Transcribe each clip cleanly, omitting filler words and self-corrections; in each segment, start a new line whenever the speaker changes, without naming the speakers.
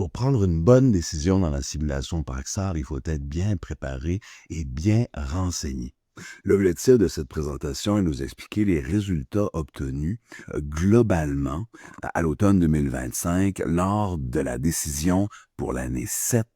Pour prendre une bonne décision dans la simulation Praxair, il faut être bien préparé et bien renseigné. L'objectif de cette présentation est de nous expliquer les résultats obtenus globalement à l'automne 2025 lors de la décision pour l'année 7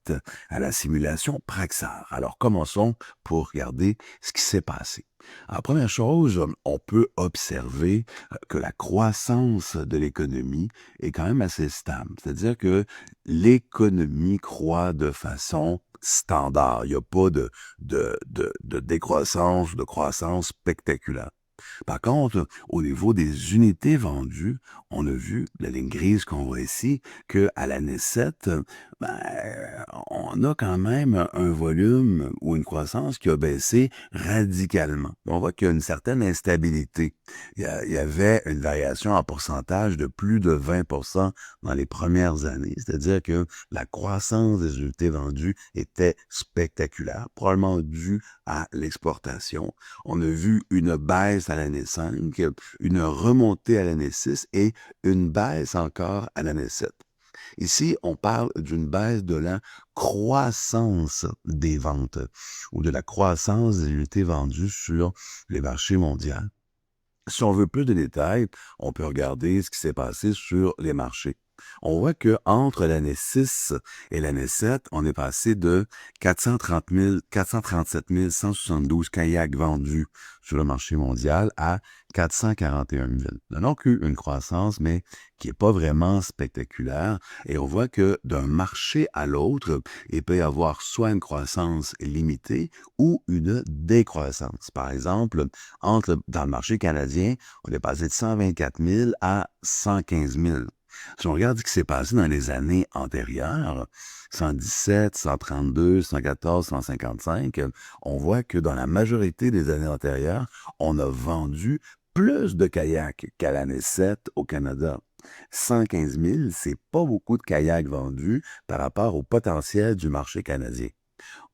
à la simulation Praxair. Alors commençons pour regarder ce qui s'est passé. Alors, première chose, on peut observer que la croissance de l'économie est quand même assez stable. C'est-à-dire que l'économie croît de façon standard. Il n'y a pas de décroissance, de croissance spectaculaire. Par contre, au niveau des unités vendues, on a vu, la ligne grise qu'on voit ici, qu'à l'année 7, on a quand même un volume ou une croissance qui a baissé radicalement. On voit qu'il y a une certaine instabilité. Il y avait une variation en pourcentage de plus de 20% dans les premières années, c'est-à-dire que la croissance des unités vendues était spectaculaire, probablement due à l'exportation. On a vu une baisse à l'année 5, une remontée à l'année 6 et une baisse encore à l'année 7. Ici, on parle d'une baisse de la croissance des ventes ou de la croissance des unités vendues sur les marchés mondiaux. Si on veut plus de détails, on peut regarder ce qui s'est passé sur les marchés. On voit que entre l'année 6 et l'année 7, on est passé de 437 172 kayaks vendus sur le marché mondial à 441 000. Donc, une croissance, mais qui n'est pas vraiment spectaculaire. Et on voit que d'un marché à l'autre, il peut y avoir soit une croissance limitée ou une décroissance. Par exemple, dans le marché canadien, on est passé de 124 000 à 115 000. Si on regarde ce qui s'est passé dans les années antérieures, 117, 132, 114, 155, on voit que dans la majorité des années antérieures, on a vendu plus de kayaks qu'à l'année 7 au Canada. 115 000, c'est pas beaucoup de kayaks vendus par rapport au potentiel du marché canadien.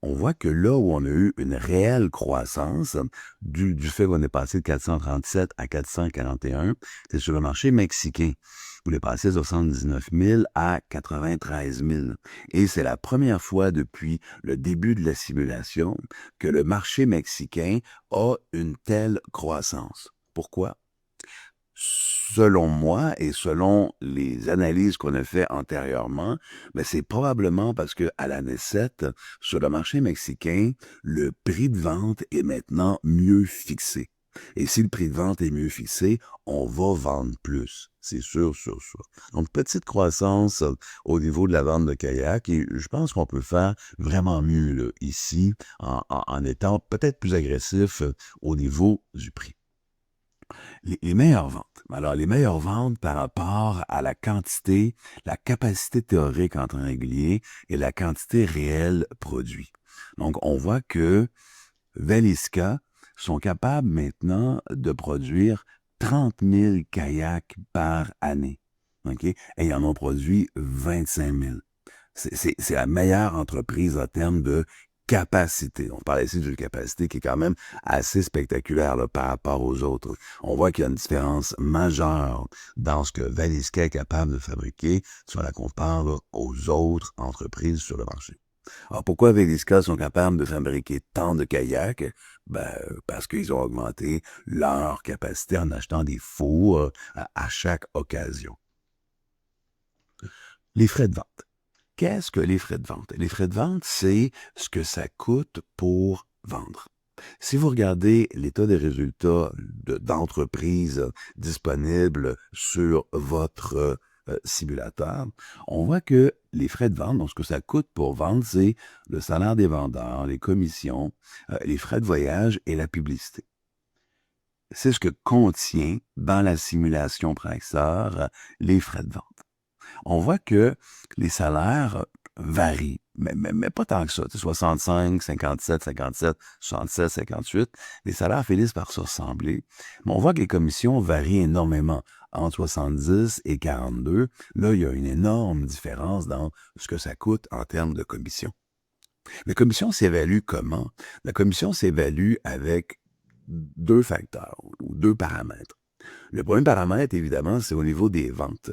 On voit que là où on a eu une réelle croissance, du fait qu'on est passé de 437 à 441, c'est sur le marché mexicain. On est passé de 79 000 à 93 000. Et c'est la première fois depuis le début de la simulation que le marché mexicain a une telle croissance. Pourquoi? Selon moi et selon les analyses qu'on a fait antérieurement, c'est probablement parce que à l'année 7, sur le marché mexicain, le prix de vente est maintenant mieux fixé. Et si le prix de vente est mieux fixé, on va vendre plus. C'est sûr. Donc, petite croissance au niveau de la vente de kayak et je pense qu'on peut faire vraiment mieux là, ici en étant peut-être plus agressif au niveau du prix. Les meilleures ventes. Alors, les meilleures ventes par rapport à la quantité, la capacité théorique en temps régulier et la quantité réelle produit. Donc, on voit que Veliska sont capables maintenant de produire 30 000 kayaks par année. Okay? Et ils en ont produit 25 000. C'est la meilleure entreprise en termes de capacité. On parle ici d'une capacité qui est quand même assez spectaculaire là, par rapport aux autres. On voit qu'il y a une différence majeure dans ce que Veliska est capable de fabriquer si on la compare là, aux autres entreprises sur le marché. Alors, pourquoi Veliska sont capables de fabriquer tant de kayaks? Parce qu'ils ont augmenté leur capacité en achetant des fours à chaque occasion. Les frais de vente. Qu'est-ce que les frais de vente? Les frais de vente, c'est ce que ça coûte pour vendre. Si vous regardez l'état des résultats d'entreprise disponibles sur votre simulateur, on voit que les frais de vente, donc ce que ça coûte pour vendre, c'est le salaire des vendeurs, les commissions, les frais de voyage et la publicité. C'est ce que contient dans la simulation Praxair les frais de vente. On voit que les salaires varient, mais pas tant que ça. 65, 57, 57, 67, 58, les salaires finissent par se ressembler. Mais on voit que les commissions varient énormément. Entre 70 et 42, là, il y a une énorme différence dans ce que ça coûte en termes de commission. La commission s'évalue comment? La commission s'évalue avec deux facteurs ou deux paramètres. Le premier paramètre, évidemment, c'est au niveau des ventes.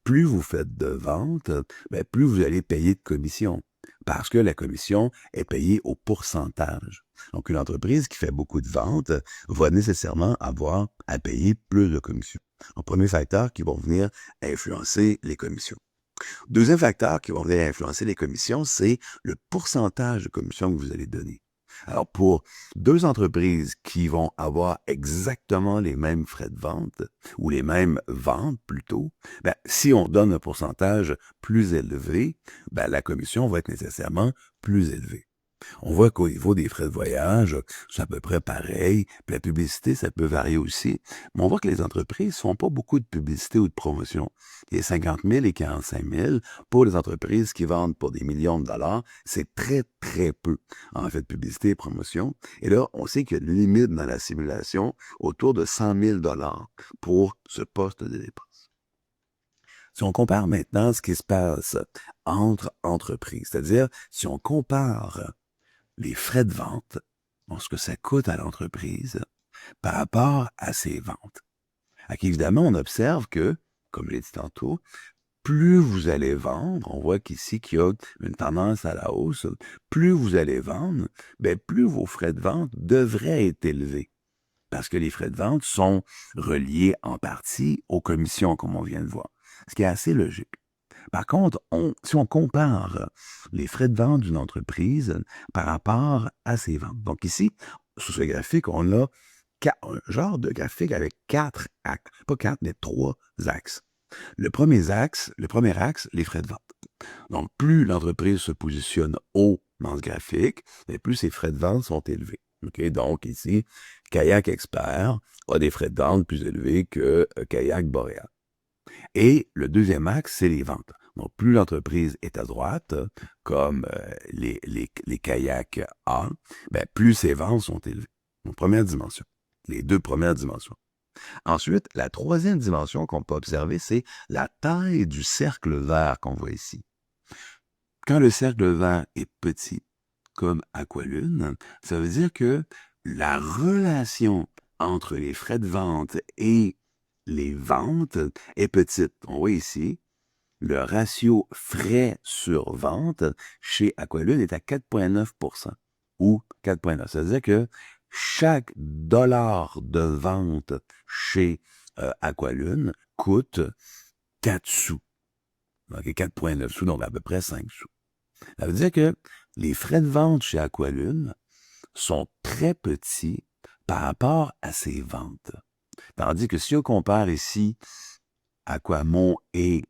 Plus vous faites de ventes, ben, plus vous allez payer de commission, parce que la commission est payée au pourcentage. Donc, une entreprise qui fait beaucoup de ventes va nécessairement avoir à payer plus de commissions. Un premier facteur qui va venir influencer les commissions. Deuxième facteur qui va venir influencer les commissions, c'est le pourcentage de commission que vous allez donner. Alors, pour deux entreprises qui vont avoir exactement les mêmes frais de vente, ou les mêmes ventes plutôt, ben, si on donne un pourcentage plus élevé, ben, la commission va être nécessairement plus élevée. On voit qu'au niveau des frais de voyage, c'est à peu près pareil. Puis la publicité, ça peut varier aussi. Mais on voit que les entreprises ne font pas beaucoup de publicité ou de promotion. Les 50 000 et 45 000, pour les entreprises qui vendent pour des millions de dollars, c'est très, très peu en fait de publicité et promotion. Et là, on sait qu'il y a une limite dans la simulation autour de 100 000 dollars pour ce poste de dépense. Si on compare maintenant ce qui se passe entre entreprises, c'est-à-dire si on compare les frais de vente, ce que ça coûte à l'entreprise par rapport à ses ventes. Évidemment, on observe que, comme j'ai dit tantôt, plus vous allez vendre, on voit qu'ici qu'il y a une tendance à la hausse, plus vous allez vendre, bien, plus vos frais de vente devraient être élevés. Parce que les frais de vente sont reliés en partie aux commissions, comme on vient de voir. Ce qui est assez logique. Par contre, si on compare les frais de vente d'une entreprise par rapport à ses ventes. Donc ici, sur ce graphique, on a un genre de graphique avec 4 axes. Pas 4, mais 3 axes. Le premier axe, les frais de vente. Donc, plus l'entreprise se positionne haut dans ce graphique, et plus ses frais de vente sont élevés. Okay? Donc ici, Kayak Expert a des frais de vente plus élevés que Kayak Boréal. Et le deuxième axe, c'est les ventes. Donc, plus l'entreprise est à droite, comme les kayaks A, ben, plus ses ventes sont élevées. Donc, première dimension. Les deux premières dimensions. Ensuite, la troisième dimension qu'on peut observer, c'est la taille du cercle vert qu'on voit ici. Quand le cercle vert est petit, comme Aqualune, ça veut dire que la relation entre les frais de vente et les ventes est petite. On voit ici, le ratio frais sur vente chez Aqualune est à 4,9 ou 4,9. Ça veut dire que chaque dollar de vente chez Aqualune coûte 4 sous. Donc 4,9 sous, donc à peu près 5 sous. Ça veut dire que les frais de vente chez Aqualune sont très petits par rapport à ses ventes. Tandis que si on compare ici Aquamont et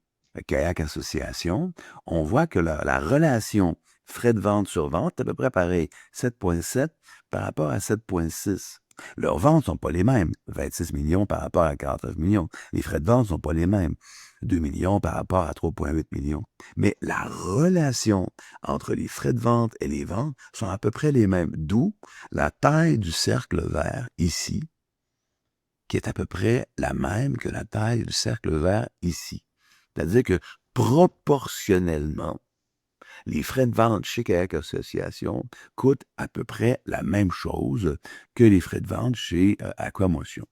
Kayak Association, on voit que la relation frais de vente sur vente est à peu près pareil, 7,7 par rapport à 7,6. Leurs ventes ne sont pas les mêmes, 26 millions par rapport à 49 millions. Les frais de vente ne sont pas les mêmes, 2 millions par rapport à 3,8 millions. Mais la relation entre les frais de vente et les ventes sont à peu près les mêmes, d'où la taille du cercle vert ici, qui est à peu près la même que la taille du cercle vert ici. C'est-à-dire que proportionnellement, les frais de vente chez Kayak Association coûtent à peu près la même chose que les frais de vente chez Aquamotion.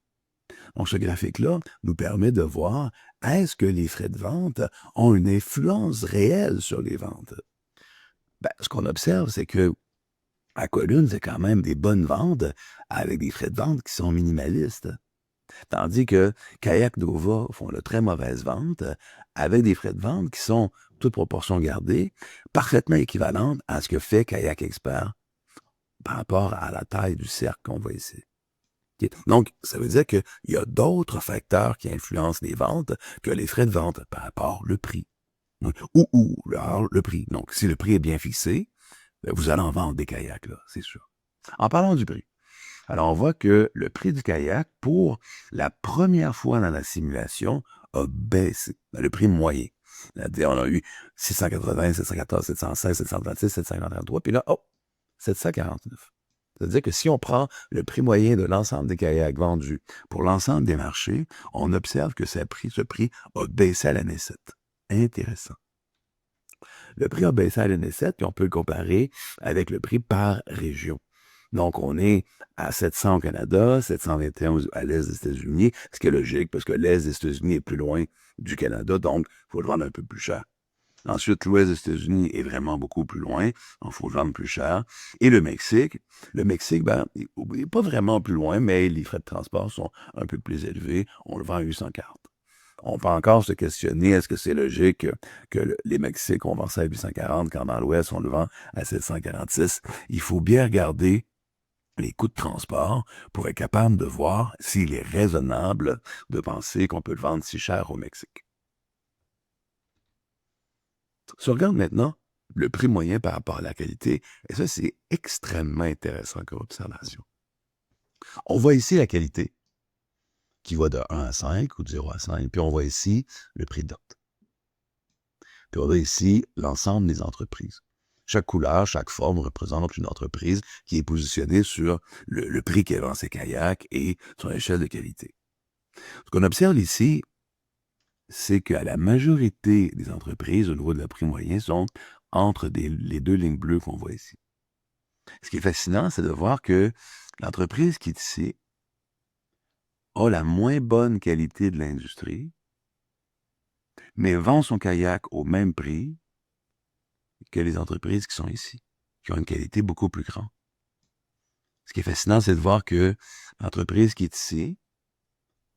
Donc, ce graphique-là nous permet de voir, est-ce que les frais de vente ont une influence réelle sur les ventes? Ben, ce qu'on observe, c'est que Aqualune, c'est quand même des bonnes ventes avec des frais de vente qui sont minimalistes. Tandis que Kayak Nova font de très mauvaises ventes avec des frais de vente qui sont, toutes proportions gardées, parfaitement équivalentes à ce que fait Kayak Expert par rapport à la taille du cercle qu'on voit ici. Donc, ça veut dire qu'il y a d'autres facteurs qui influencent les ventes que les frais de vente par rapport au prix. Ou le prix. Donc, si le prix est bien fixé, vous allez en vendre des kayaks, là, c'est sûr. En parlant du prix, alors on voit que le prix du kayak, pour la première fois dans la simulation, a baissé. Le prix moyen. C'est-à-dire, on a eu 680, 714, 716, 726, 753, puis là, 749. C'est-à-dire que si on prend le prix moyen de l'ensemble des kayaks vendus pour l'ensemble des marchés, on observe que ce prix a baissé à l'année 7. Intéressant. Le prix a baissé à l'année 7, puis on peut le comparer avec le prix par région. Donc, on est à 700 au Canada, 721 à l'est des États-Unis, ce qui est logique parce que l'est des États-Unis est plus loin du Canada, donc il faut le vendre un peu plus cher. Ensuite, l'ouest des États-Unis est vraiment beaucoup plus loin, donc il faut le vendre plus cher. Et le Mexique, ben, il n'est pas vraiment plus loin, mais les frais de transport sont un peu plus élevés. On le vend à 840. On peut encore se questionner, est-ce que c'est logique que les Mexiques, on vend ça à 840, quand dans l'Ouest, on le vend à 746? Il faut bien regarder les coûts de transport pour être capable de voir s'il est raisonnable de penser qu'on peut le vendre si cher au Mexique. Si on regarde maintenant le prix moyen par rapport à la qualité, et ça, c'est extrêmement intéressant comme observation. On voit ici la qualité, qui va de 1 à 5 ou de 0 à 5, puis on voit ici le prix de vente. Puis on a ici l'ensemble des entreprises. Chaque couleur, chaque forme représente une entreprise qui est positionnée sur le prix qu'elle vend ses kayaks et son échelle de qualité. Ce qu'on observe ici, c'est qu'à la majorité des entreprises, au niveau de la prix moyen, sont entre les deux lignes bleues qu'on voit ici. Ce qui est fascinant, c'est de voir que l'entreprise qui est ici a la moins bonne qualité de l'industrie, mais vend son kayak au même prix que les entreprises qui sont ici, qui ont une qualité beaucoup plus grande. Ce qui est fascinant, c'est de voir que l'entreprise qui est ici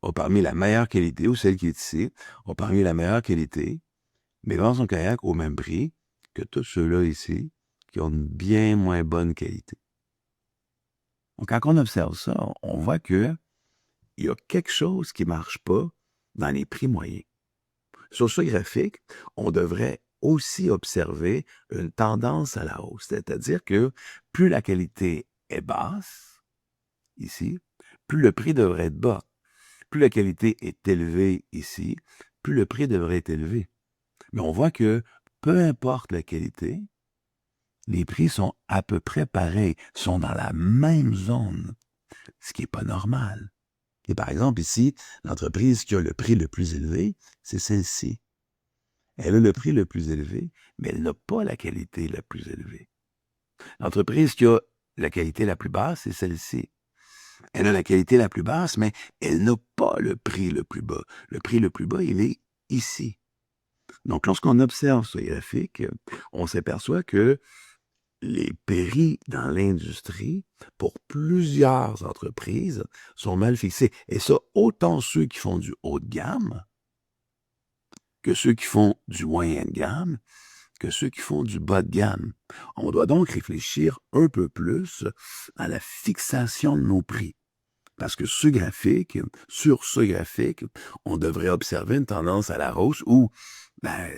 a parmi la meilleure qualité, ou celle qui est ici, a parmi la meilleure qualité, mais vend son kayak au même prix que tous ceux-là ici, qui ont une bien moins bonne qualité. Donc, quand on observe ça, on voit que il y a quelque chose qui ne marche pas dans les prix moyens. Sur ce graphique, on devrait aussi observer une tendance à la hausse, c'est-à-dire que plus la qualité est basse, ici, plus le prix devrait être bas. Plus la qualité est élevée ici, plus le prix devrait être élevé. Mais on voit que peu importe la qualité, les prix sont à peu près pareils, sont dans la même zone, ce qui n'est pas normal. Et par exemple, ici, l'entreprise qui a le prix le plus élevé, c'est celle-ci. Elle a le prix le plus élevé, mais elle n'a pas la qualité la plus élevée. L'entreprise qui a la qualité la plus basse, c'est celle-ci. Elle a la qualité la plus basse, mais elle n'a pas le prix le plus bas. Le prix le plus bas, il est ici. Donc, lorsqu'on observe ce graphique, on s'aperçoit que les prix dans l'industrie, pour plusieurs entreprises, sont mal fixés. Et ça, autant ceux qui font du haut de gamme que ceux qui font du moyen de gamme, que ceux qui font du bas de gamme. On doit donc réfléchir un peu plus à la fixation de nos prix. Parce que sur ce graphique, on devrait observer une tendance à la hausse où,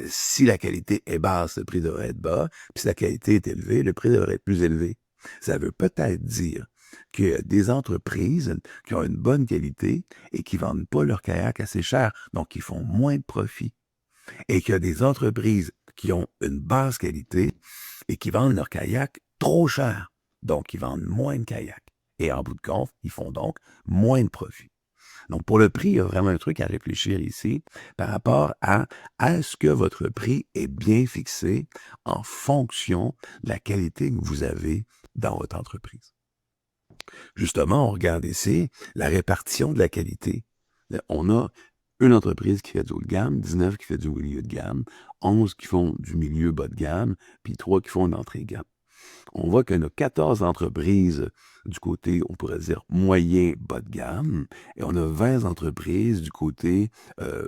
si la qualité est basse, le prix devrait être bas, puis si la qualité est élevée, le prix devrait être plus élevé. Ça veut peut-être dire qu'il y a des entreprises qui ont une bonne qualité et qui ne vendent pas leur kayak assez cher, donc qui font moins de profit. Et qu'il y a des entreprises qui ont une basse qualité et qui vendent leur kayak trop cher, donc ils vendent moins de kayaks. Et en bout de compte, ils font donc moins de profit. Donc, pour le prix, il y a vraiment un truc à réfléchir ici par rapport à est-ce que votre prix est bien fixé en fonction de la qualité que vous avez dans votre entreprise. Justement, on regarde ici la répartition de la qualité. On a une entreprise qui fait du haut de gamme, 19 qui fait du milieu de gamme, 11 qui font du milieu bas de gamme, puis 3 qui font une entrée de gamme. On voit qu'on a 14 entreprises du côté, on pourrait dire, moyen bas de gamme, et on a 20 entreprises du côté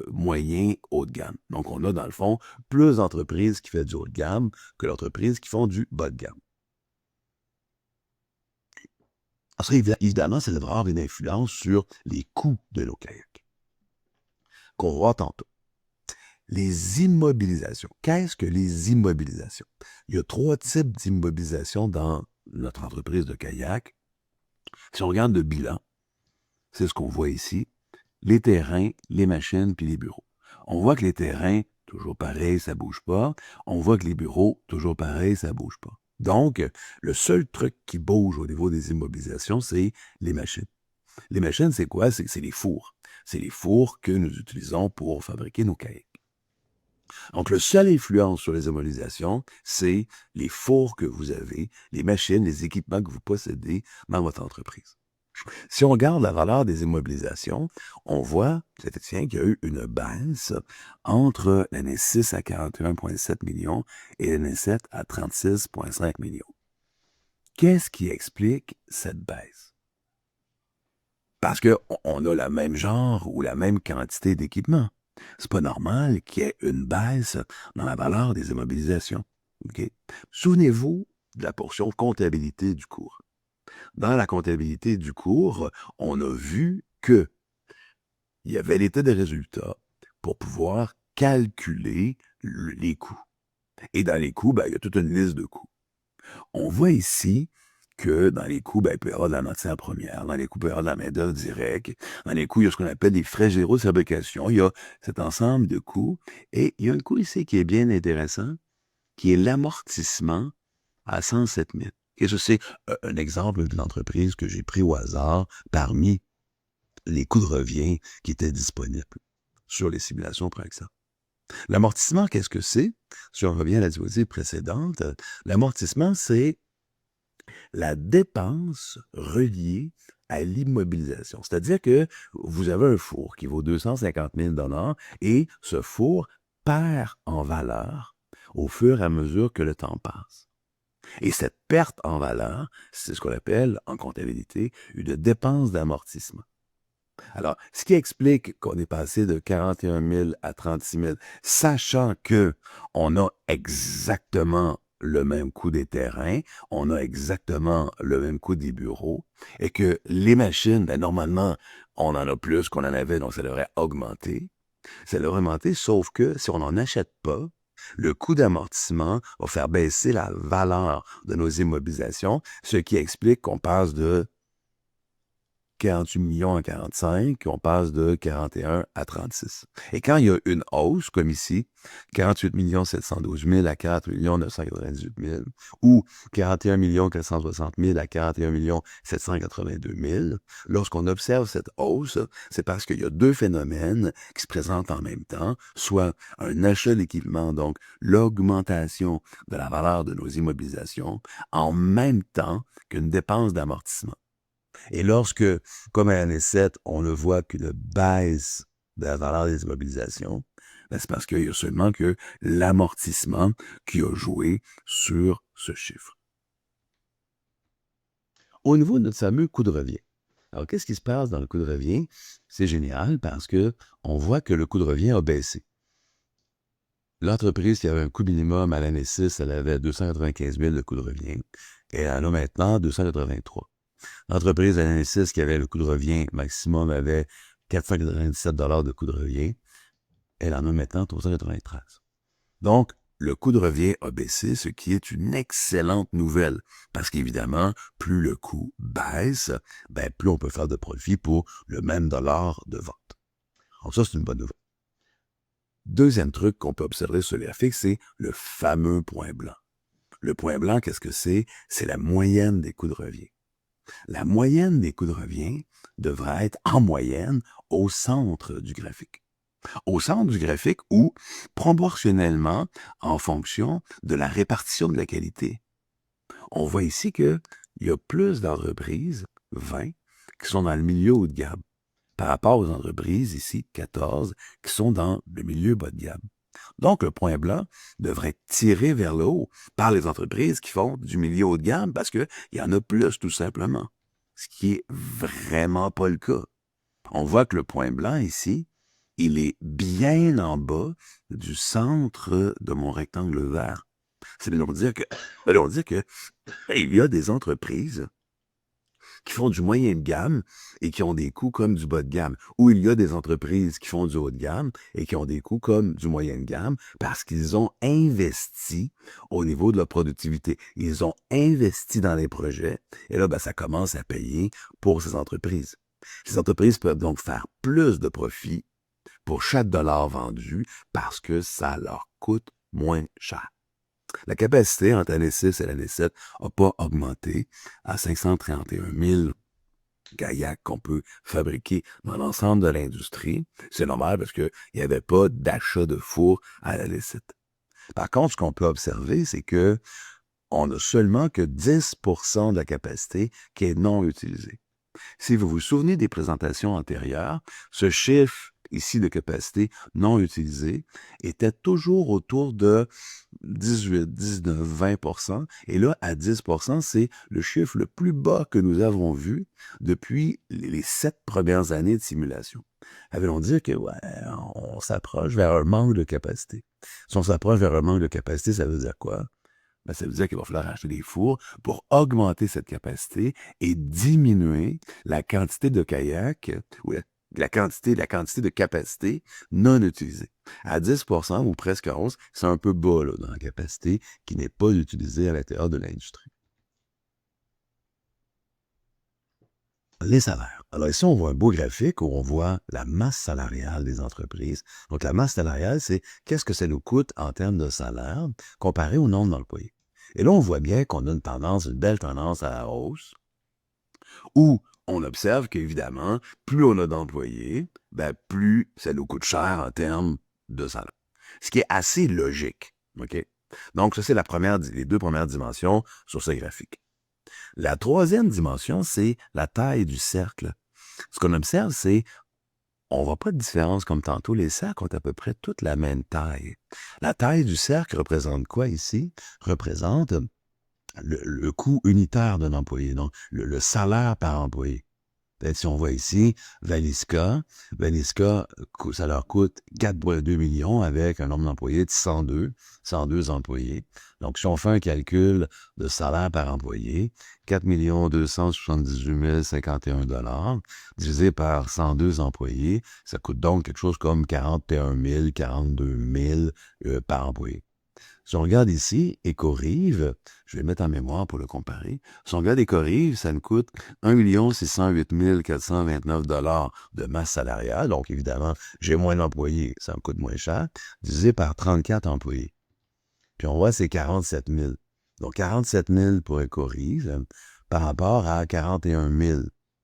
moyen haut de gamme. Donc, on a, dans le fond, plus d'entreprises qui font du haut de gamme que d'entreprises qui font du bas de gamme. Ça, évidemment, ça devrait avoir une influence sur les coûts de nos kayaks, qu'on va voir tantôt. Les immobilisations. Qu'est-ce que les immobilisations? Il y a 3 types d'immobilisation dans notre entreprise de kayak. Si on regarde le bilan, c'est ce qu'on voit ici, les terrains, les machines puis les bureaux. On voit que les terrains, toujours pareil, ça bouge pas. On voit que les bureaux, toujours pareil, ça bouge pas. Donc, le seul truc qui bouge au niveau des immobilisations, c'est les machines. Les machines, c'est quoi? C'est les fours. C'est les fours que nous utilisons pour fabriquer nos kayaks. Donc, le seul influence sur les immobilisations, c'est les fours que vous avez, les machines, les équipements que vous possédez dans votre entreprise. Si on regarde la valeur des immobilisations, on voit, effectivement, qu'il y a eu une baisse entre l'année 6 à 41,7 millions et l'année 7 à 36,5 millions. Qu'est-ce qui explique cette baisse? Parce qu'on a le même genre ou la même quantité d'équipements. C'est pas normal qu'il y ait une baisse dans la valeur des immobilisations. OK? Souvenez-vous de la portion comptabilité du cours. Dans la comptabilité du cours, on a vu qu'il y avait l'état des résultats pour pouvoir calculer les coûts. Et dans les coûts, il y a toute une liste de coûts. On voit ici que dans les coûts, il peut y avoir de la matière première, dans les coûts, il peut y avoir de la main-d'œuvre directe, dans les coûts, il y a ce qu'on appelle des frais généraux de fabrication. Il y a cet ensemble de coûts. Et il y a un coût ici qui est bien intéressant, qui est l'amortissement à 107 000. Et ça, c'est un exemple d'une entreprise que j'ai pris au hasard parmi les coûts de revient qui étaient disponibles sur les simulations par exemple. L'amortissement, qu'est-ce que c'est? Si on revient à la diapositive précédente, l'amortissement, c'est la dépense reliée à l'immobilisation. C'est-à-dire que vous avez un four qui vaut 250 000 et ce four perd en valeur au fur et à mesure que le temps passe. Et cette perte en valeur, c'est ce qu'on appelle en comptabilité une dépense d'amortissement. Alors, ce qui explique qu'on est passé de 41 000 à 36 000, sachant qu'on a exactement le même coût des terrains, on a exactement le même coût des bureaux, et que les machines, normalement, on en a plus qu'on en avait, donc ça devrait augmenter. Ça devrait augmenter, sauf que si on n'en achète pas, le coût d'amortissement va faire baisser la valeur de nos immobilisations, ce qui explique qu'on passe de 48 millions à 45, on passe de 41 à 36. Et quand il y a une hausse, comme ici, 48 712 000 à 4 998 000, ou 41 460 000 à 41 782 000, lorsqu'on observe cette hausse, c'est parce qu'il y a deux phénomènes qui se présentent en même temps, soit un achat d'équipement, donc l'augmentation de la valeur de nos immobilisations, en même temps qu'une dépense d'amortissement. Et lorsque, comme à l'année 7, on ne voit qu'une baisse de la valeur des immobilisations, c'est parce qu'il y a seulement que l'amortissement qui a joué sur ce chiffre. Au niveau de notre fameux coût de revient. Alors, qu'est-ce qui se passe dans le coût de revient? C'est génial parce qu'on voit que le coût de revient a baissé. L'entreprise qui avait un coût minimum à l'année 6, elle avait 295 000 de coût de revient. Et elle en a maintenant 283. L'entreprise à l'année 6 qui avait le coût de revient maximum avait 497 $ de coût de revient. Elle en a maintenant 393. Donc, le coût de revient a baissé, ce qui est une excellente nouvelle. Parce qu'évidemment, plus le coût baisse, plus on peut faire de profit pour le même dollar de vente. Donc ça, c'est une bonne nouvelle. Deuxième truc qu'on peut observer sur les graphiques, c'est le fameux point blanc. Le point blanc, qu'est-ce que c'est? C'est la moyenne des coûts de revient. La moyenne des coûts de revient devrait être en moyenne au centre du graphique. Au centre du graphique ou proportionnellement en fonction de la répartition de la qualité. On voit ici qu'il y a plus d'entreprises, 20, qui sont dans le milieu haut de gamme, par rapport aux entreprises, ici, 14, qui sont dans le milieu bas de gamme. Donc, le point blanc devrait être tiré vers le haut par les entreprises qui font du milieu haut de gamme parce qu'il y en a plus, tout simplement. Ce qui est vraiment pas le cas. On voit que le point blanc ici, il est bien en bas du centre de mon rectangle vert. C'est de dire que il y a des entreprises qui font du moyen de gamme et qui ont des coûts comme du bas de gamme, ou il y a des entreprises qui font du haut de gamme et qui ont des coûts comme du moyen de gamme parce qu'ils ont investi au niveau de leur productivité. Ils ont investi dans les projets et là, ça commence à payer pour ces entreprises. Ces entreprises peuvent donc faire plus de profit pour chaque dollar vendu parce que ça leur coûte moins cher. La capacité entre l'année 6 et l'année 7 n'a pas augmenté à 531 000 kayak qu'on peut fabriquer dans l'ensemble de l'industrie. C'est normal parce qu'il n'y avait pas d'achat de four à la licite. Par contre, ce qu'on peut observer, c'est que on n'a seulement que 10% de la capacité qui est non utilisée. Si vous vous souvenez des présentations antérieures, ce chiffre ici de capacité non utilisée était toujours autour de 18, 19, 20%. Et là, à 10%, c'est le chiffre le plus bas que nous avons vu depuis les 7 premières années de simulation. Ça veut dire que ouais, on s'approche vers un manque de capacité. Si on s'approche vers un manque de capacité, ça veut dire quoi? Ben, ça veut dire qu'il va falloir acheter des fours pour augmenter cette capacité et diminuer la quantité de kayaks ou la quantité de capacité non utilisée. À 10% ou presque 11%, c'est un peu bas là, dans la capacité qui n'est pas utilisée à l'intérieur de l'industrie. Les salaires. Alors ici, on voit un beau graphique où on voit la masse salariale des entreprises. Donc la masse salariale, c'est qu'est-ce que ça nous coûte en termes de salaire comparé au nombre d'employés. Et là, on voit bien qu'on a une belle tendance à la hausse, où on observe qu'évidemment, plus on a d'employés, ben, plus ça nous coûte cher en termes de salaire. Ce qui est assez logique. OK? Donc, ça, c'est les 2 premières dimensions sur ce graphique. La troisième dimension, c'est la taille du cercle. Ce qu'on observe, c'est on voit pas de différence comme tantôt. Les cercles ont à peu près toute la même taille. La taille du cercle représente quoi ici? Représente le coût unitaire d'un employé, donc le salaire par employé. Peut-être si on voit ici, Valiska, ça leur coûte 4,2 millions avec un nombre d'employés de 102 employés. Donc, si on fait un calcul de salaire par employé, 4 278 051 $ divisé par 102 employés, ça coûte donc quelque chose comme 41 000, 42 000 par employé. Si on regarde ici, Écorive, je vais le mettre en mémoire pour le comparer. Si on regarde Écorive, ça nous coûte 1 608 429 $ de masse salariale. Donc, évidemment, j'ai moins d'employés, ça me coûte moins cher, divisé par 34 employés. Puis on voit, c'est 47 000. Donc, 47 000 pour Écorive par rapport à 41 000.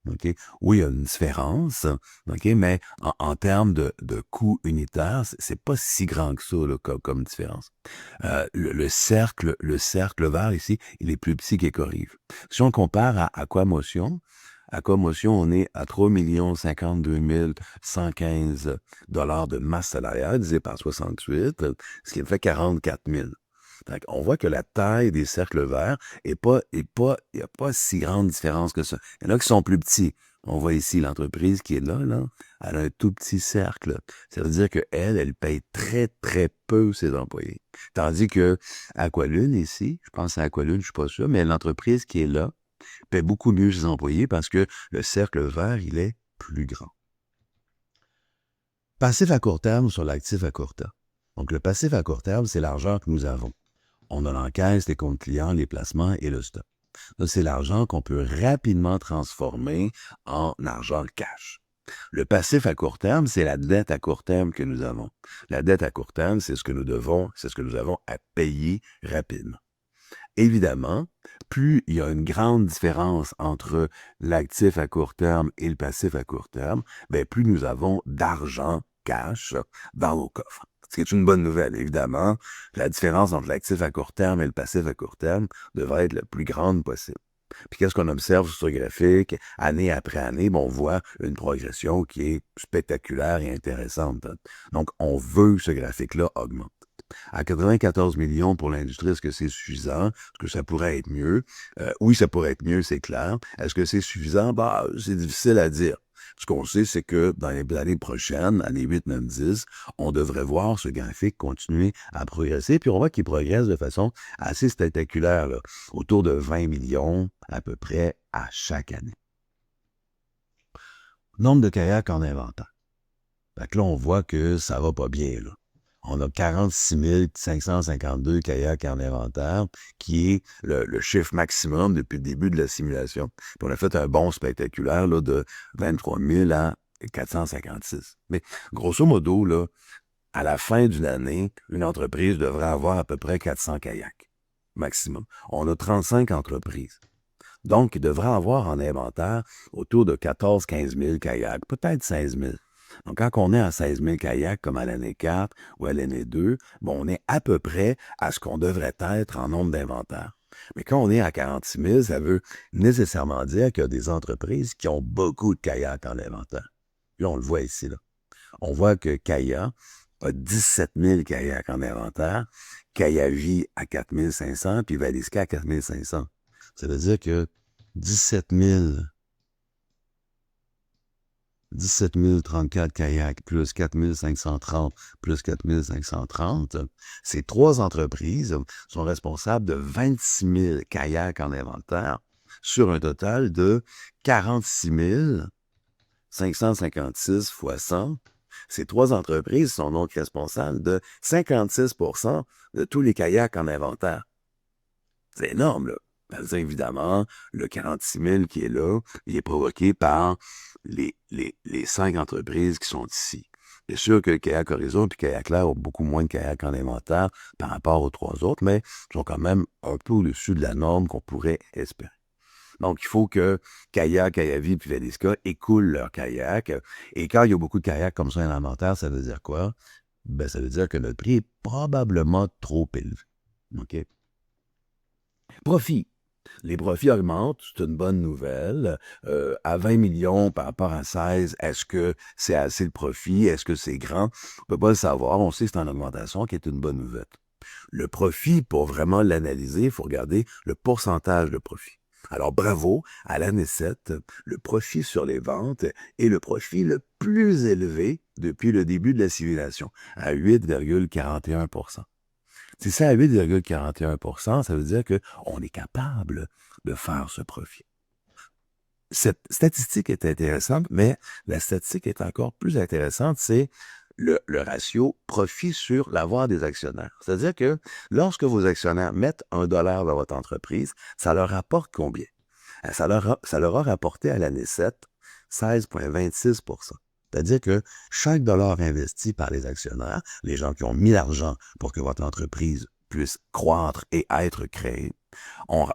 Okay? Oui, il y a une différence, okay? Mais en termes de coût unitaire, c'est pas si grand que ça là, comme différence. Le cercle vert ici, il est plus petit qu'Écorive. Si on compare à Aquamotion, on est à 3 52 115 $ de masse salariale divisé par 68, ce qui fait 44 000. Donc, on voit que la taille des cercles verts il n'y a pas si grande différence que ça. Il y en a qui sont plus petits. On voit ici l'entreprise qui est là, elle a un tout petit cercle. Ça veut dire elle paye très, très peu ses employés. Tandis que Aqualune ici, je pense à Aqualune, je suis pas sûr, mais l'entreprise qui est là paie beaucoup mieux ses employés parce que le cercle vert, il est plus grand. Passif à court terme sur l'actif à court terme. Donc, le passif à court terme, c'est l'argent que nous avons. On a l'encaisse, les comptes clients, les placements et le stock. Ça, c'est l'argent qu'on peut rapidement transformer en argent cash. Le passif à court terme, c'est la dette à court terme que nous avons. La dette à court terme, c'est ce que nous avons à payer rapidement. Évidemment, plus il y a une grande différence entre l'actif à court terme et le passif à court terme, plus nous avons d'argent cash dans nos coffres. Ce qui est une bonne nouvelle, évidemment. La différence entre l'actif à court terme et le passif à court terme devrait être la plus grande possible. Puis qu'est-ce qu'on observe sur ce graphique? Année après année, on voit une progression qui est spectaculaire et intéressante. Donc, on veut que ce graphique-là augmente. À 94 millions pour l'industrie, est-ce que c'est suffisant? Est-ce que ça pourrait être mieux? Oui, ça pourrait être mieux, c'est clair. Est-ce que c'est suffisant? C'est difficile à dire. Ce qu'on sait, c'est que dans les années prochaines, années 8, 9, 10, on devrait voir ce graphique continuer à progresser. Puis on voit qu'il progresse de façon assez spectaculaire, là, autour de 20 millions à peu près à chaque année. Nombre de kayaks en inventaire. Fait que là, on voit que ça va pas bien, là. On a 46 552 kayaks en inventaire, qui est le chiffre maximum depuis le début de la simulation. Puis on a fait un bond spectaculaire là, de 23 000 à 456. Mais grosso modo, là, à la fin d'une année, une entreprise devrait avoir à peu près 400 kayaks maximum. On a 35 entreprises. Donc, il devrait avoir en inventaire autour de 14-15 000 kayaks, peut-être 16 000. Donc, quand on est à 16 000 kayaks, comme à l'année 4 ou à l'année 2, bon, on est à peu près à ce qu'on devrait être en nombre d'inventaire. Mais quand on est à 46 000, ça veut nécessairement dire qu'il y a des entreprises qui ont beaucoup de kayaks en inventaire. Puis on le voit ici, là. On voit que Kaya a 17 000 kayaks en inventaire, Kayavi à 4 500, puis Valiska à 4 500. Ça veut dire que 17 034 kayaks plus 4 530 plus 4 530, ces trois entreprises sont responsables de 26 000 kayaks en inventaire sur un total de 46 556 fois 100. Ces trois entreprises sont donc responsables de 56 % de tous les kayaks en inventaire. C'est énorme, là. Ça, évidemment, le 46 000 qui est là, il est provoqué par les 5 entreprises qui sont ici. C'est sûr que le kayak Horizon et kayak Clair ont beaucoup moins de kayaks en inventaire par rapport aux trois autres, mais sont quand même un peu au-dessus de la norme qu'on pourrait espérer. Donc, il faut que Kaya, Kayavi puis Valiska écoulent leurs kayaks. Et quand il y a beaucoup de kayaks comme ça en inventaire, ça veut dire quoi? Ben, ça veut dire que notre prix est probablement trop élevé. OK? Profit. Les profits augmentent, c'est une bonne nouvelle. À 20 millions par rapport à 16, est-ce que c'est assez de profit? Est-ce que c'est grand? On ne peut pas le savoir. On sait que c'est en augmentation, qui est une bonne nouvelle. Le profit, pour vraiment l'analyser, il faut regarder le pourcentage de profit. Alors, bravo, à l'année 7, le profit sur les ventes est le profit le plus élevé depuis le début de la simulation, à 8,41 %. Si c'est à 8,41 %, ça veut dire qu'on est capable de faire ce profit. Cette statistique est intéressante, mais la statistique est encore plus intéressante, c'est le ratio profit sur l'avoir des actionnaires. C'est-à-dire que lorsque vos actionnaires mettent $1 dans votre entreprise, ça leur rapporte combien? Ça leur a rapporté à l'année 7 16,26 %. C'est-à-dire que chaque dollar investi par les actionnaires, les gens qui ont mis l'argent pour que votre entreprise puisse croître et être créée, ont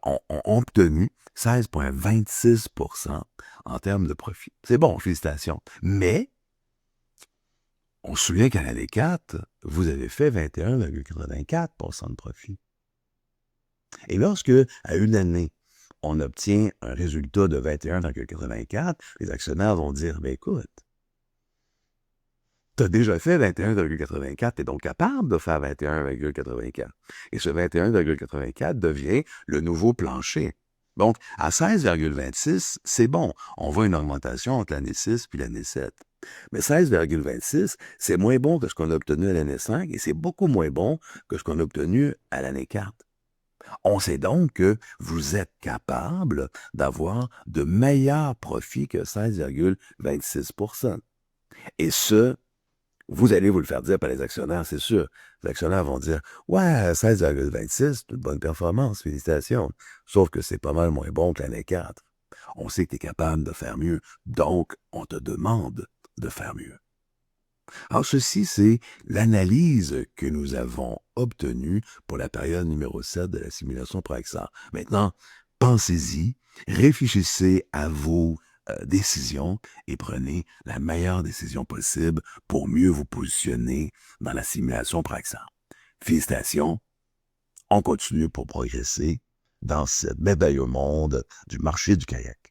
obtenu 16,26 % en termes de profit. C'est bon, félicitations. Mais on se souvient qu'à l'année 4, vous avez fait 21,84 % de profit. Et lorsque, à une année, on obtient un résultat de 21,84, les actionnaires vont dire, ben écoute, tu as déjà fait 21,84, tu es donc capable de faire 21,84. Et ce 21,84 devient le nouveau plancher. Donc, à 16,26, c'est bon. On voit une augmentation entre l'année 6 puis l'année 7. Mais 16,26, c'est moins bon que ce qu'on a obtenu à l'année 5 et c'est beaucoup moins bon que ce qu'on a obtenu à l'année 4. On sait donc que vous êtes capable d'avoir de meilleurs profits que 16,26 %. Et ce, vous allez vous le faire dire par les actionnaires, c'est sûr. Les actionnaires vont dire « Ouais, 16,26, c'est une bonne performance, félicitations. » Sauf que c'est pas mal moins bon que l'année 4. On sait que tu es capable de faire mieux, donc on te demande de faire mieux. Alors, ceci, c'est l'analyse que nous avons obtenue pour la période numéro 7 de la simulation Proexar. Maintenant, pensez-y, réfléchissez à vos décisions et prenez la meilleure décision possible pour mieux vous positionner dans la simulation Proexar. Félicitations, on continue pour progresser dans ce merveilleux monde du marché du kayak.